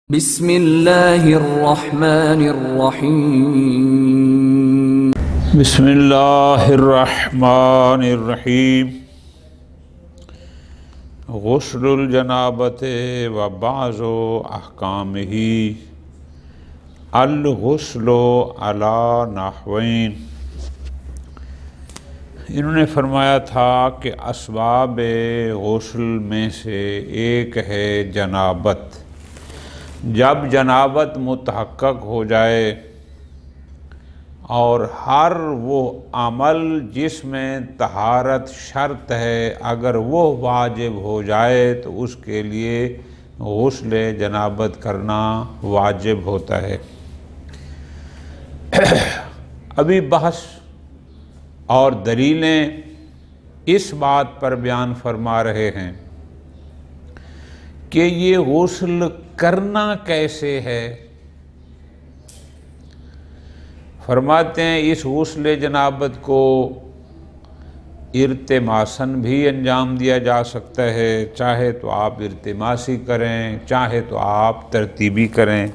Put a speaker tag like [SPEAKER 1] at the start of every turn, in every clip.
[SPEAKER 1] بسم اللہ الرحمن الرحیم
[SPEAKER 2] بسم اللہ الرحمن الرحیم غسل الجنابت و بعض احکامہ الغسل علی نحوین۔ انہوں نے فرمایا تھا کہ اسباب غسل میں سے ایک ہے جنابت۔ جب جنابت متحقق ہو جائے اور ہر وہ عمل جس میں طہارت شرط ہے اگر وہ واجب ہو جائے تو اس کے لیے غسل جنابت کرنا واجب ہوتا ہے۔ ابھی بحث اور دلیلیں اس بات پر بیان فرما رہے ہیں کہ یہ غسل کرنا کیسے ہے۔ فرماتے ہیں اس غسل جنابت کو ارتماساً بھی انجام دیا جا سکتا ہے، چاہے تو آپ ارتماسی کریں چاہے تو آپ ترتیبی کریں۔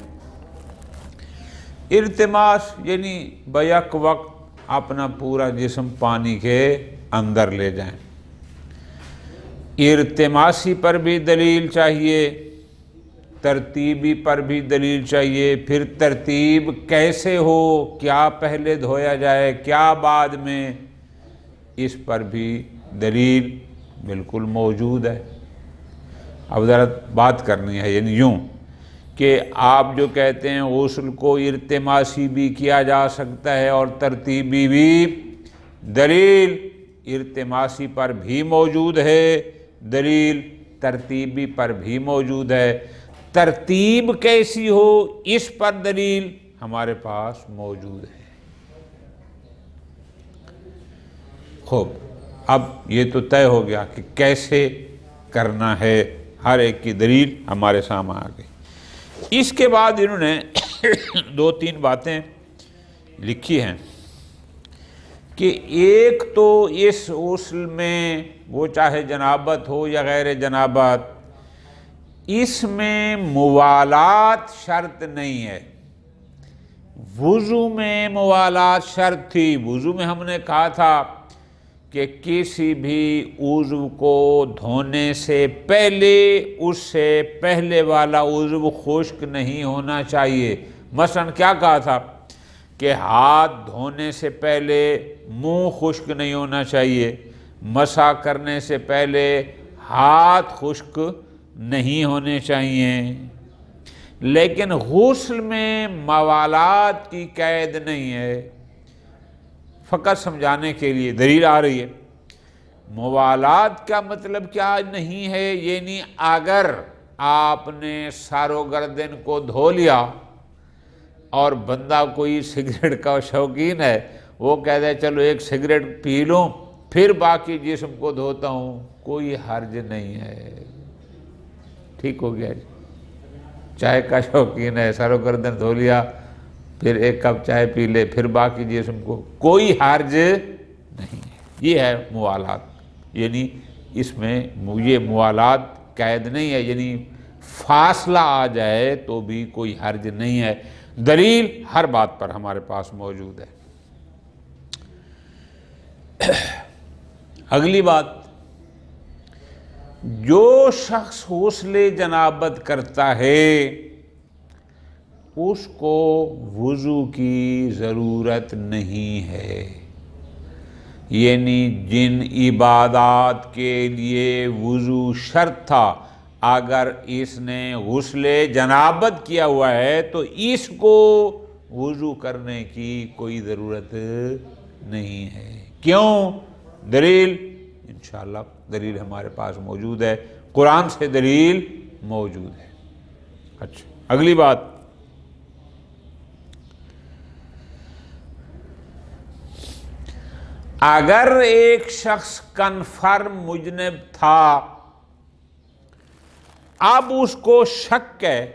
[SPEAKER 2] ارتماس یعنی بیک وقت اپنا پورا جسم پانی کے اندر لے جائیں۔ ارتماسی پر بھی دلیل چاہیے، ترتیبی پر بھی دلیل چاہیے۔ پھر ترتیب کیسے ہو، کیا پہلے دھویا جائے کیا بعد میں، اس پر بھی دلیل بالکل موجود ہے۔ اب ذرا بات کرنی ہے، یعنی یوں کہ آپ جو کہتے ہیں غسل کو ارتماسی بھی کیا جا سکتا ہے اور ترتیبی بھی، دلیل ارتماسی پر بھی موجود ہے، دلیل ترتیبی پر بھی موجود ہے۔ ترتیب کیسی ہو اس پر دلیل ہمارے پاس موجود ہے۔ خوب، اب یہ تو طے ہو گیا کہ کیسے کرنا ہے، ہر ایک کی دلیل ہمارے سامنے آ گئی۔ اس کے بعد انہوں نے دو تین باتیں لکھی ہیں کہ ایک تو اس غسل میں وہ چاہے جنابت ہو یا غیر جنابت، اس میں موالات شرط نہیں ہے۔ وضو میں موالات شرط تھی۔ وضو میں ہم نے کہا تھا کہ کسی بھی عضو کو دھونے سے پہلے اس سے پہلے والا عضو خشک نہیں ہونا چاہیے۔ مثلا کیا کہا تھا کہ ہاتھ دھونے سے پہلے منہ خشک نہیں ہونا چاہیے، مسح کرنے سے پہلے ہاتھ خشک نہیں ہونے چاہیے۔ لیکن غسل میں موالات کی قید نہیں ہے۔ فقط سمجھانے کے لیے دلیل آ رہی ہے۔ موالات کا مطلب کیا نہیں ہے، یعنی اگر آپ نے سر و گردن کو دھو لیا اور بندہ کوئی سگریٹ کا شوقین ہے، وہ کہتا ہے چلو ایک سگریٹ پی لوں پھر باقی جسم کو دھوتا ہوں، کوئی حرج نہیں ہے، ٹھیک ہو گیا جی۔ چائے کا شوقین ہے، سر و گردن دھو لیا پھر ایک کپ چائے پی لے پھر باقی جسم کو، کوئی حرج نہیں ہے۔ یہ ہے موالات، یعنی اس میں یہ موالات قید نہیں ہے، یعنی فاصلہ آ جائے تو بھی کوئی حرج نہیں ہے۔ دلیل ہر بات پر ہمارے پاس موجود ہے۔ اگلی بات، جو شخص غسل جنابت کرتا ہے اس کو وضو کی ضرورت نہیں ہے۔ یعنی جن عبادات کے لیے وضو شرط تھا، اگر اس نے غسل جنابت کیا ہوا ہے تو اس کو وضو کرنے کی کوئی ضرورت نہیں ہے۔ کیوں؟ دلیل انشاءاللہ دلیل ہمارے پاس موجود ہے، قرآن سے دلیل موجود ہے۔ اچھا، اگلی بات، اگر ایک شخص کنفرم مجنب تھا، اب اس کو شک ہے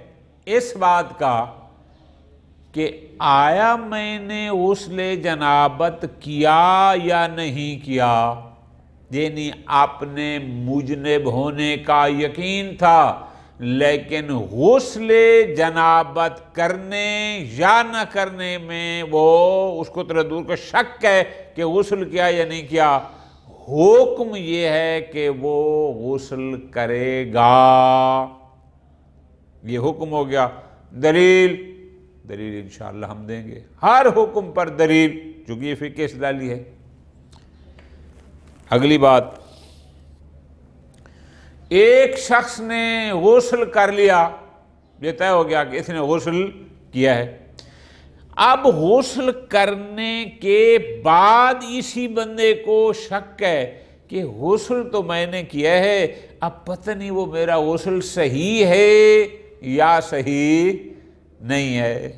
[SPEAKER 2] اس بات کا کہ آیا میں نے غسل جنابت کیا یا نہیں کیا، یعنی اپنے مجنب ہونے کا یقین تھا لیکن غسل جنابت کرنے یا نہ کرنے میں وہ اس کو تردد کا شک ہے کہ غسل کیا یا نہیں کیا، حکم یہ ہے کہ وہ غسل کرے گا۔ یہ حکم ہو گیا۔ دلیل انشاءاللہ ہم دیں گے، ہر حکم پر دلیل، چونکہ یہ فقہ استدلالی ہے۔ اگلی بات، ایک شخص نے غسل کر لیا، یہ طے ہو گیا کہ اس نے غسل کیا ہے۔ اب غسل کرنے کے بعد اسی بندے کو شک ہے کہ غسل تو میں نے کیا ہے، اب پتہ نہیں وہ میرا غسل صحیح ہے یا صحیح نہیں ہے،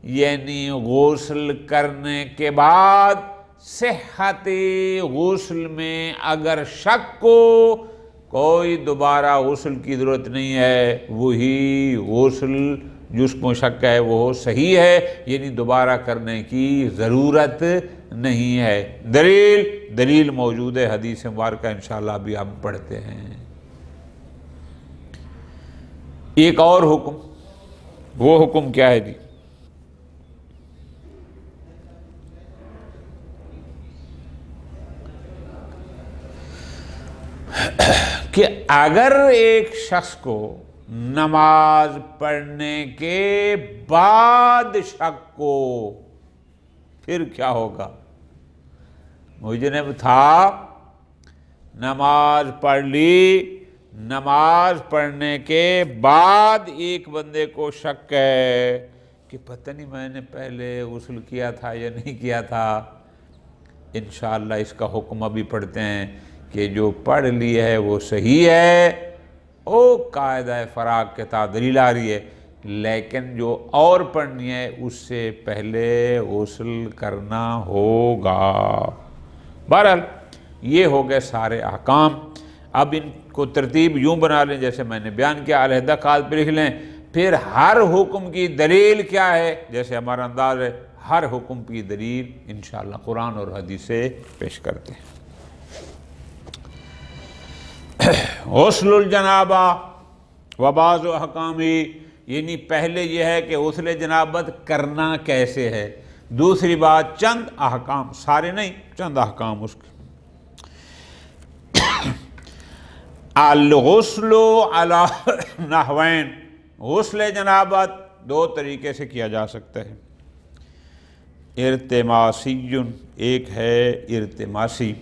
[SPEAKER 2] یعنی غسل کرنے کے بعد صحت غسل میں اگر شک کو، کوئی دوبارہ غسل کی ضرورت نہیں ہے، وہی غسل جس کو شک ہے وہ صحیح ہے، یعنی دوبارہ کرنے کی ضرورت نہیں ہے۔ دلیل موجود ہے حدیث مبارکہ، انشاءاللہ ابھی ہم پڑھتے ہیں۔ ایک اور حکم، وہ حکم کیا ہے جی؟ کہ اگر ایک شخص کو نماز پڑھنے کے بعد شک کو، پھر کیا ہوگا؟ مجرم تھا، نماز پڑھ لی، نماز پڑھنے کے بعد ایک بندے کو شک ہے کہ پتہ نہیں میں نے پہلے غسل کیا تھا یا نہیں کیا تھا، انشاءاللہ اس کا حکم ابھی پڑھتے ہیں کہ جو پڑھ لی ہے وہ صحیح ہے، او قاعدہ فراغ کے تحت دلیل آ رہی ہے، لیکن جو اور پڑھنی ہے اس سے پہلے غسل کرنا ہوگا۔ بہرحال یہ ہو گئے سارے احکام۔ اب ان کو ترتیب یوں بنا لیں جیسے میں نے بیان کیا، علیحدہ کاغذ پہ لکھ لیں، پھر ہر حکم کی دلیل کیا ہے، جیسے ہمارا انداز ہے، ہر حکم کی دلیل انشاءاللہ قرآن اور حدیث سے پیش کرتے ہیں۔ غسل الجنابہ و بعض احکامی، یعنی پہلے یہ ہے کہ غسل جنابت کرنا کیسے ہے، دوسری بات چند احکام، سارے نہیں چند احکام اس کے۔ الغسل علی نحوین، غسل جنابت دو طریقے سے کیا جا سکتا ہے۔ ارتماسی، ایک ہے ارتماسی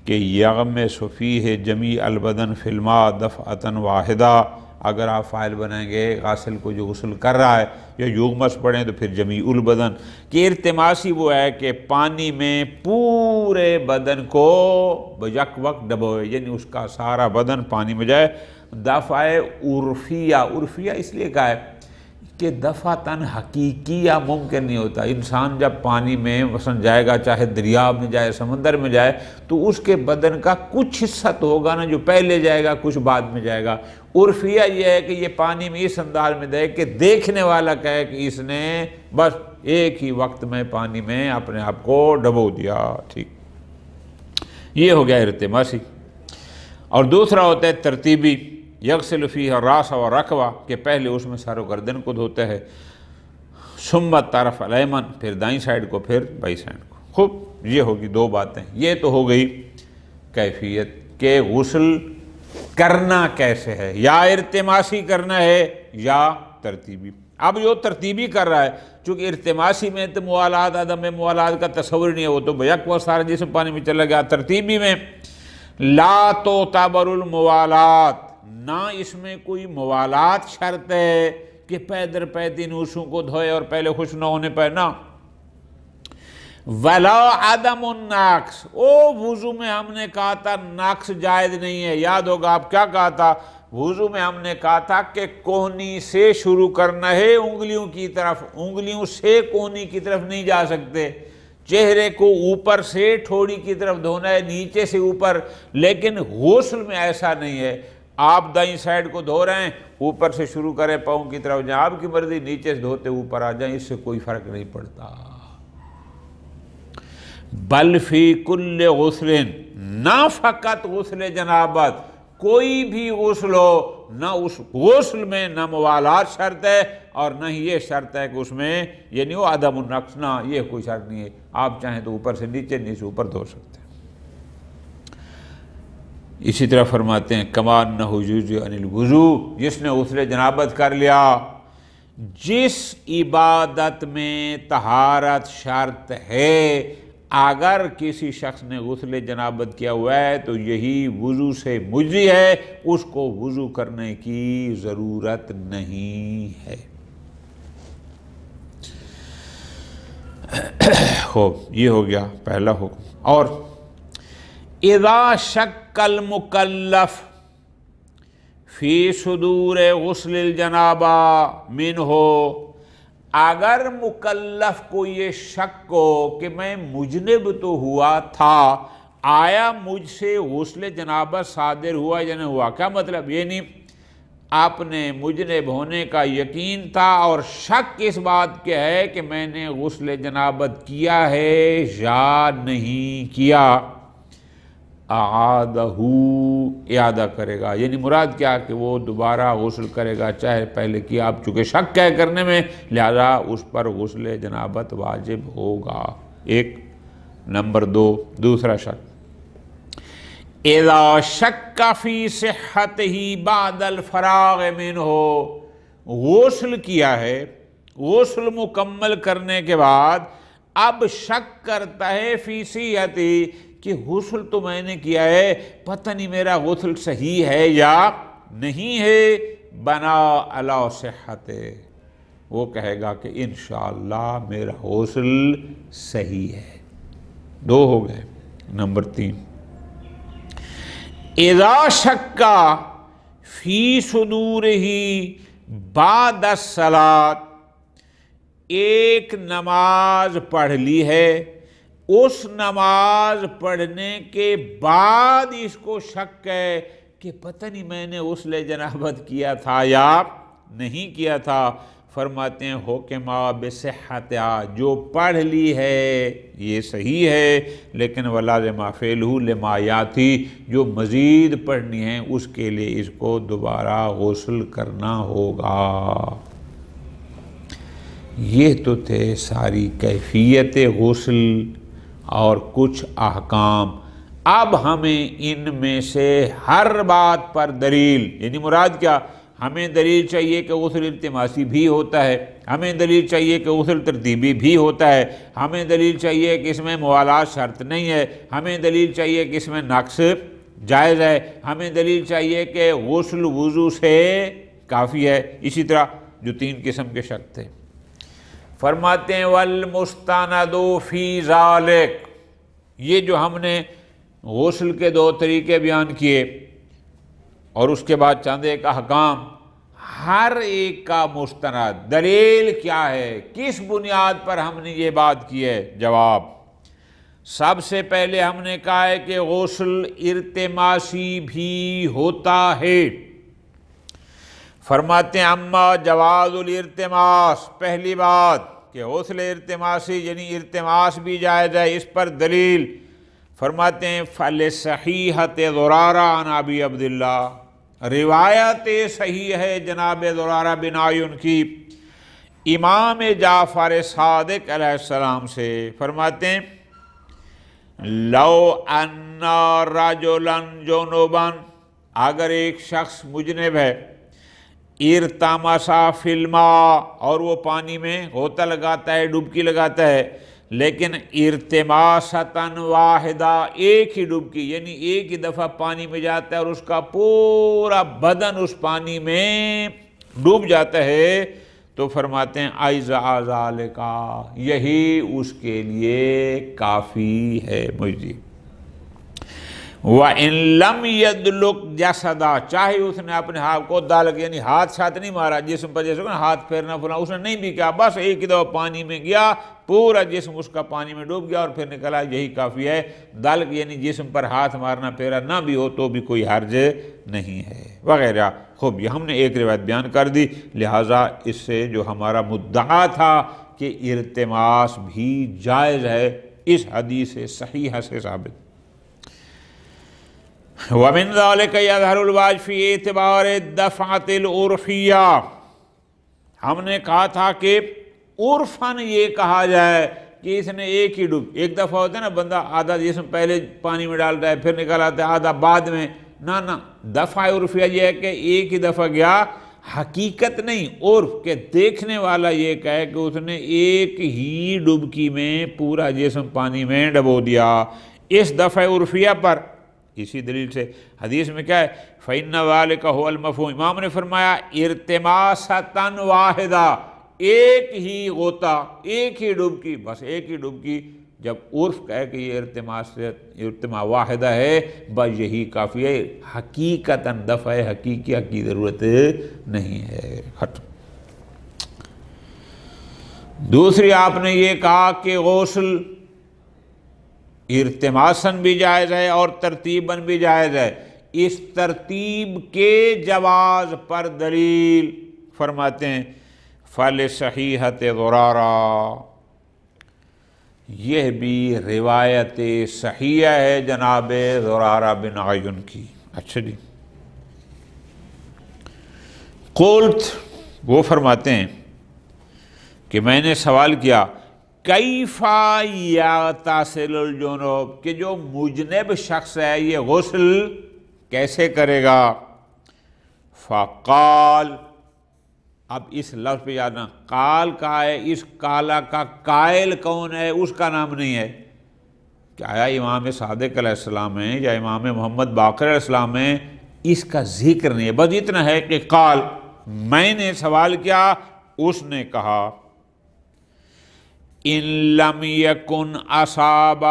[SPEAKER 2] کہ یغمس فیہ جمیع البدن فی الماء دفعۃ واحدہ، اگر آپ فاعل بنائیں گے غاسل کو جو غسل کر رہا ہے، یا یغمس پڑھیں تو پھر جمیع البدن، کہ ارتماسی وہ ہے کہ پانی میں پورے بدن کو یک وقت ڈبوئے، یعنی اس کا سارا بدن پانی میں جائے۔ دفع عرفیہ اس لیے کہا ہے کہ دفعتاً حقیقی یا ممکن نہیں ہوتا۔ انسان جب پانی میں مثلا جائے گا، چاہے دریا میں جائے، سمندر میں جائے، تو اس کے بدن کا کچھ حصہ تو ہوگا نا جو پہلے جائے گا، کچھ بعد میں جائے گا۔ عرفیہ یہ ہے کہ یہ پانی میں اس انداز میں دے کہ دیکھنے والا کہے کہ اس نے بس ایک ہی وقت میں پانی میں اپنے آپ کو ڈبو دیا، ٹھیک، یہ ہو گیا ارتماسی۔ اور دوسرا ہوتا ہے ترتیبی، یغسل فیہ الراس والرکبہ، کہ پہلے اس میں سر و گردن کو دھوتا ہے، ثم الطرف الایمن، پھر دائیں سائیڈ کو، پھر بائیں سائیڈ کو۔ خوب، یہ ہوگی دو باتیں، یہ تو ہو گئی کیفیت کہ غسل کرنا کیسے ہے، یا ارتماسی کرنا ہے یا ترتیبی۔ اب جو ترتیبی کر رہا ہے، چونکہ ارتماسی میں تو موالات، عدم موالات کا تصور نہیں ہے، وہ تو بیک وہ سارا جسم پانی میں چلا گیا۔ ترتیبی میں لا تعتبر الموالات، نہ اس میں کوئی موالات شرط ہے کہ پے در پے تین اوشوں کو دھوئے اور پہلے خوش نہ ہونے پہ، نہ۔ ولا عدم الناقص، وضو میں ہم نے کہا تھا ناقص جائز نہیں ہے، یاد ہوگا آپ کیا کہا تھا، وضو میں ہم نے کہا تھا کہ کوہنی سے شروع کرنا ہے انگلیوں کی طرف، انگلیوں سے کوہنی کی طرف نہیں جا سکتے، چہرے کو اوپر سے ٹھوڑی کی طرف دھونا ہے، نیچے سے اوپر، لیکن غسل میں ایسا نہیں ہے، آپ دائیں سائیڈ کو دھو رہے ہیں، اوپر سے شروع کریں پاؤں کی طرف، جہاں آپ کی مرضی، نیچے سے دھوتے اوپر آ جائیں، اس سے کوئی فرق نہیں پڑتا۔ بل فی کل غسل، نہ فقط غسل جنابت، کوئی بھی غسل ہو، نہ اس غسل میں نہ موالات شرط ہے اور نہ ہی یہ شرط ہے کہ اس میں یعنی وہ عدم النقص، نہ یہ کوئی شرط نہیں ہے، آپ چاہیں تو اوپر سے نیچے نیچے سے اوپر دھو سکتے ہیں۔ اسی طرح فرماتے ہیں کمان نہ یجزئ عن الوضوء، جس نے غسل جنابت کر لیا، جس عبادت میں طہارت شرط ہے اگر کسی شخص نے غسل جنابت کیا ہوا ہے تو یہی وضو سے مجزی ہے، اس کو وضو کرنے کی ضرورت نہیں ہے۔ خوب، یہ ہو گیا پہلا حکم۔ اور اذا شک المکلف فی صدور غسل الجنابہ منہ، اگر مکلف کو یہ شک ہو کہ میں مجنب تو ہوا تھا، آیا مجھ سے غسل جنابت صادر ہوا یا نہیں ہوا؟ کیا مطلب؟ یہ نہیں آپ نے مجنب ہونے کا یقین تھا اور شک اس بات کے ہے کہ میں نے غسل جنابت کیا ہے یا نہیں کیا، اعادہ، اعادہ کرے گا، یعنی مراد کیا کہ وہ دوبارہ غسل کرے گا چاہے پہلے کیا، اب چونکہ شک ہے کرنے میں لہذا اس پر غسل جنابت واجب ہوگا۔ ایک نمبر دو، دوسرا شک، اذا شک فی صحتہ بعد الفراغ منہ، غسل کیا ہے، غسل مکمل کرنے کے بعد اب شک کرتا ہے فی صحتہ کہ غسل تو میں نے کیا ہے، پتہ نہیں میرا غسل صحیح ہے یا نہیں ہے، بنا علی صحت، وہ کہے گا کہ انشاءاللہ میرا غسل صحیح ہے۔ دو ہو گئے۔ نمبر تین، اذا شک فی صدورہ بعد الصلاۃ، ایک نماز پڑھ لی ہے، اس نماز پڑھنے کے بعد اس کو شک ہے کہ پتہ نہیں میں نے غسل جنابت کیا تھا یا نہیں کیا تھا، فرماتے ہیں حکما بصحتہا، جو پڑھ لی ہے یہ صحیح ہے، لیکن ولازم فعلہ لما یاتی، جو مزید پڑھنی ہے اس کے لیے اس کو دوبارہ غسل کرنا ہوگا۔ یہ تو تھے ساری کیفیت غسل اور کچھ احکام۔ اب ہمیں ان میں سے ہر بات پر دلیل، یعنی مراد کیا، ہمیں دلیل چاہیے کہ غسل التماسی بھی ہوتا ہے، ہمیں دلیل چاہیے کہ غسل ترتیبی بھی ہوتا ہے، ہمیں دلیل چاہیے کہ اس میں موالات شرط نہیں ہے، ہمیں دلیل چاہیے کہ اس میں نقص جائز ہے، ہمیں دلیل چاہیے کہ غسل وضو سے کافی ہے۔ اسی طرح جو تین قسم کے شک تھے، فرماتے ہیں والمستند فی ذالک، یہ جو ہم نے غسل کے دو طریقے بیان کیے اور اس کے بعد چند ایک احکام، ہر ایک کا مستند دلیل کیا ہے، کس بنیاد پر ہم نے یہ بات کی ہے؟ جواب، سب سے پہلے ہم نے کہا ہے کہ غسل ارتماسی بھی ہوتا ہے۔ فرماتے ہیں اما جواز الارتماس، پہلی بات کہ غسل ارتماسی یعنی ارتماس بھی جائز ہے، اس پر دلیل فرماتے ہیں فلصحیحۃ زرارہ عن ابی عبداللہ، روایت صحیح ہے جناب زرارہ بن عیون کی امام جعفر صادق علیہ السلام سے، فرماتے ہیں لو ان رجلا جنبا، اگر ایک شخص مجنب ہے، ارتمسا فی الماء، اور وہ پانی میں غوطہ لگاتا ہے، ڈبکی لگاتا ہے، لیکن ارتماسۃ واحدہ، ایک ہی ڈبکی، یعنی ایک ہی دفعہ پانی میں جاتا ہے اور اس کا پورا بدن اس پانی میں ڈوب جاتا ہے، تو فرماتے ہیں اجزأ ذالک، یہی اس کے لیے کافی ہے، مجھے۔ وَإِن لَمْ يَدْلُقْ جَسَدًا، چاہے اس نے اپنے ہاتھ کو دالک یعنی ہاتھ ساتھ نہیں مارا جسم پر، جیسے ہاتھ پھیرنا پھرنا اس نے نہیں بھی کیا، بس ایک ہی دفعہ پانی میں گیا، پورا جسم اس کا پانی میں ڈوب گیا اور پھر نکلا، یہی کافی ہے۔ دالک یعنی جسم پر ہاتھ مارنا پھیرا نہ بھی ہو تو بھی کوئی حرج نہیں ہے، وغیرہ۔ خوب، یہ ہم نے ایک روایت بیان کر دی، لہٰذا اس سے جو ہمارا مدعا تھا کہ ارتماس بھی جائز ہے، اس حدیث صحیحہ سے ثابت۔ وَمِن ذَلِكَ يَظْهَرُ الْوَاجِبُ فِي اعْتِبَارِ الدَّفْعَةِ الْعُرْفِيَّہ، ہم نے کہا تھا کہ عرفاً یہ کہا جائے کہ اس نے ایک ہی ڈوب، ایک دفعہ ہوتا ہے نا بندہ آدھا جسم پہلے پانی میں ڈالتا ہے پھر نکل آتا ہے آدھا بعد میں، نہ دفعہ عرفیہ یہ ہے کہ ایک ہی دفعہ گیا، حقیقت نہیں عرف کہ دیکھنے والا یہ کہے کہ اس نے ایک ہی ڈبکی میں پورا جسم پانی میں ڈبو دیا، اس دفعہ عرفیہ پر اسی دلیل سے حدیث میں کیا ہے فَإِنَّ ذَلِكَ هُوَ الْمَفْهُومُ، امام نے فرمایا ارتماسًا واحدہ، ایک ہی غوطہ ایک ہی ڈبکی، بس ایک ہی ڈبکی، جب عرف کہے کہ یہ ارتما واحدہ ہے بس یہی کافی ہے، حقیقتاً دفع حقیقیہ کی ضرورت نہیں ہے۔ دوسری آپ نے یہ کہا کہ غسل ارتماساً بھی جائز ہے اور ترتیباً بھی جائز ہے، اس ترتیب کے جواز پر دلیل فرماتے ہیں فَلِصَحِيحَةِ ضُرَارَةَ، یہ بھی روایت صحیح ہے جناب زرارہ بن عیون کی۔ اچھا جی، قلت، وہ فرماتے ہیں کہ میں نے سوال کیا کیفَ یغتسل الجنوب، کہ جو مجنب شخص ہے یہ غسل کیسے کرے گا؟ فقال، اب اس لفظ پہ یادنا قال کا ہے، اس کالا کا قائل کون ہے اس کا نام نہیں ہے، کہ آیا امام صادق علیہ السلام ہیں یا امام محمد باقر علیہ السلام ہیں، اس کا ذکر نہیں ہے، بس اتنا ہے کہ قال، میں نے سوال کیا، اس نے کہا ان لم یکن اصاب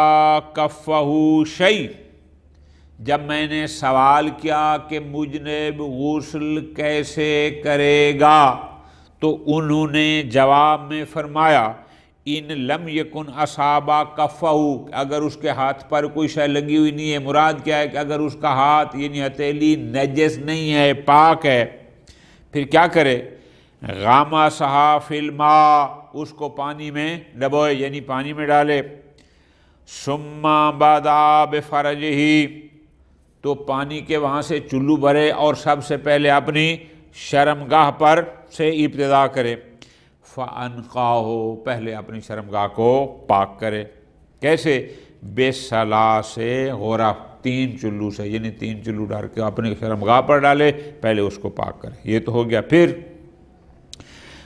[SPEAKER 2] کفہ شیء، جب میں نے سوال کیا کہ مجنب غسل کیسے کرے گا تو انہوں نے جواب میں فرمایا ان لم یکن اصاب کفہ، اگر اس کے ہاتھ پر کوئی شے لگی ہوئی نہیں ہے، مراد کیا ہے کہ اگر اس کا ہاتھ یعنی ہتھیلی نجس نہیں ہے پاک ہے، پھر کیا کرے؟ غمسہ فی الماء، اس کو پانی میں ڈبوئے یعنی پانی میں ڈالے، ثم بدا بفرجہ، تو پانی کے وہاں سے چلو بھرے اور سب سے پہلے اپنی شرمگاہ پر سے ابتدا کرے، فَأَنْقَاهُ، پہلے اپنی شرمگاہ کو پاک کرے، کیسے؟ بِثَلَاثِ غُرَفٍ، 3 چلو سے، یعنی 3 چلو ڈال کے اپنی شرمگاہ پر ڈالے، پہلے اس کو پاک کرے، یہ تو ہو گیا۔ پھر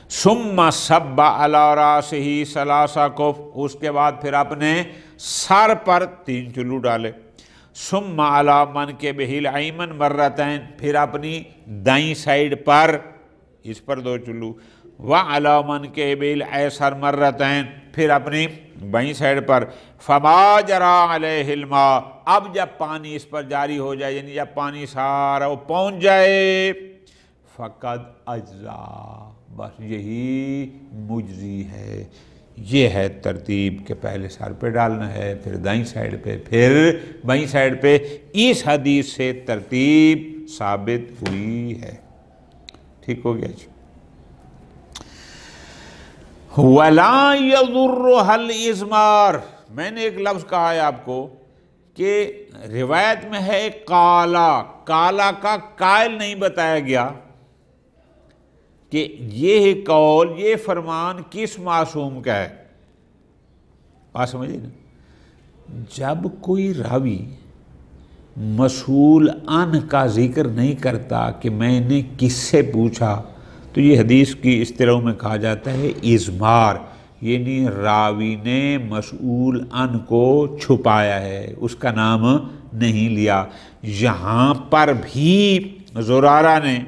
[SPEAKER 2] ثُمَّ صَبَّ عَلَىٰ رَأْسِهِ ثَلَاثَ کُفٍ، اس کے بعد پھر اپنے سر پر 3 چلو ڈالے، ثُمَّ عَلَىٰ مَنْكِبِهِ الْأَيْمَنِ مرتين، پھر اپنی دائیں سائیڈ پر اس پر 2 چلو، وَعَلَىٰ مَنْكِبِهِ الْأَيْسَرِ مرتين، پھر اپنی بائیں سائیڈ پر، فَمَا جَرَىٰ عَلَيْهِ الْمَاءُ، اب جب پانی اس پر جاری ہو جائے یعنی جب پانی سارا وہ پہنچ جائے، فَقَدْ أَجْزَىٰ، بس یہی مجزی ہے، یہ ہے ترتیب کہ پہلے سر پہ ڈالنا ہے پھر دائیں سائیڈ پہ پھر بائیں سائیڈ پہ، اس حدیث سے ترتیب ثابت ہوئی ہے۔ ٹھیک ہو گیا جی۔ وَلَا يَضُرُّهَا الْإِزْمَارُ، میں نے ایک لفظ کہا ہے آپ کو کہ روایت میں ہے کالا، کالا کا قائل نہیں بتایا گیا کہ یہ قول یہ فرمان کس معصوم کا ہے، بات سمجھے نا؟ جب کوئی راوی مسئول عن کا ذکر نہیں کرتا کہ میں نے کس سے پوچھا تو یہ حدیث کی اصطلاح میں کہا جاتا ہے اضمار، یعنی راوی نے مسئول عن کو چھپایا ہے، اس کا نام نہیں لیا۔ یہاں پر بھی زرارہ نے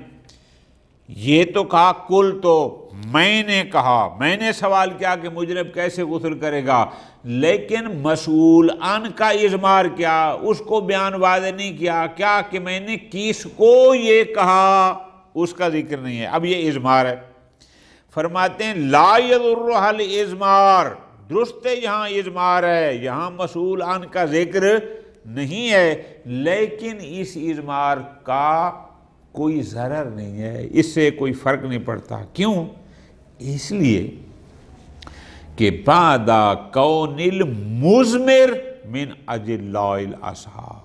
[SPEAKER 2] یہ تو کہا کل، تو میں نے کہا، میں نے سوال کیا کہ مجرب کیسے غسل کرے گا، لیکن مسئول عن کا اضمار کیا، اس کو بیان واضح نہیں کیا، کیا کہ میں نے کس کو یہ کہا، اس کا ذکر نہیں ہے، اب یہ اضمار ہے۔ فرماتے ہیں لا یضرھا الاضمار، درست ہے یہاں اضمار ہے، یہاں مسئول عن کا ذکر نہیں ہے، لیکن اس اضمار کا کوئی ضرر نہیں ہے، اس سے کوئی فرق نہیں پڑتا۔ کیوں؟ اس لیے کہ بعد کون المزمر من اجلاء الاصحاب،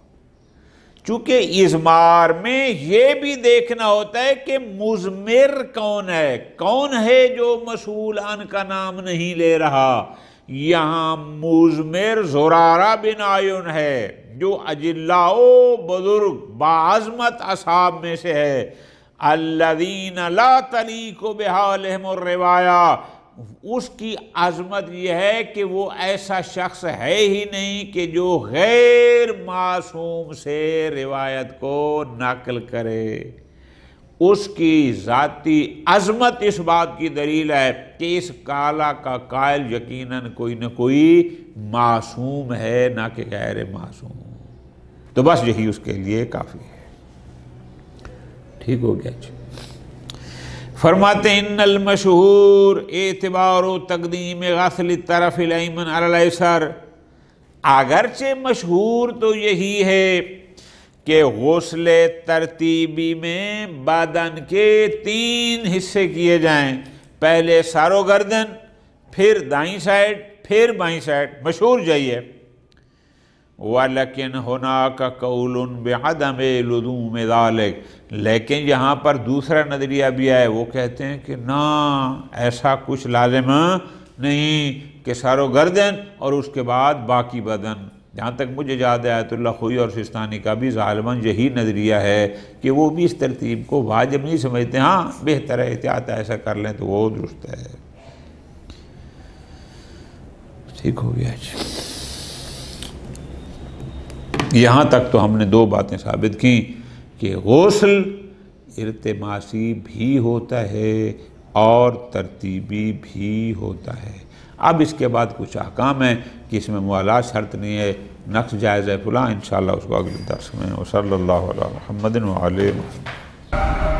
[SPEAKER 2] چونکہ اضمار میں یہ بھی دیکھنا ہوتا ہے کہ مضمر کون ہے جو مسئول ان کا نام نہیں لے رہا. یہاں مضمر زرارہ بن عیون ہے جو اجلاء و بزرگ باعظمت اصحاب میں سے ہے. الذین لا تلیق بحالہم الروایہ، اس کی عظمت یہ ہے کہ وہ ایسا شخص ہے ہی نہیں کہ جو غیر معصوم سے روایت کو نقل کرے. اس کی ذاتی عظمت اس بات کی دلیل ہے کہ اس کالا کا قائل یقیناً کوئی نہ کوئی معصوم ہے، نہ کہ غیر معصوم. تو بس یہی اس کے لیے کافی ہے. ٹھیک ہو گیا جی. فرماتے ہیں ان المشہور اعتبار و تقدیم غسل الطرف الایمن علی الایسر، اگرچہ مشہور تو یہی ہے کہ غسل ترتیبی میں بدن کے 3 حصے کیے جائیں، پہلے سر و گردن، پھر دائیں سائڈ، پھر بائیں سائڈ، مشہور جائیے. وَلَكِنْ هُنَاكَ قَوْلٌ بِعَدَمِ لُزُومِ ذَلِكَ، لیکن یہاں پر دوسرا نظریہ بھی ہے. وہ کہتے ہیں کہ نہ، ایسا کچھ لازم نہیں کہ سر و گردن اور اس کے بعد باقی بدن. جہاں تک مجھے یاد ہے آیت اللہ خوئی اور سستانی کا بھی غالباً یہی نظریہ ہے کہ وہ بھی اس ترتیب کو واجب نہیں سمجھتے. ہاں بہتر ہے احتیاط ایسا کر لیں تو وہ درست ہے. ٹھیک ہو گیا جی. یہاں تک تو ہم نے 2 باتیں ثابت کی کہ غسل ارتماسی بھی ہوتا ہے اور ترتیبی بھی ہوتا ہے. اب اس کے بعد کچھ احکام ہیں کہ اس میں موالات شرط نہیں ہے، نقص جائز ہے فلاں، انشاءاللہ اس کو اگلے درس میں. وصلی اللہ علی محمد وعلی محمد.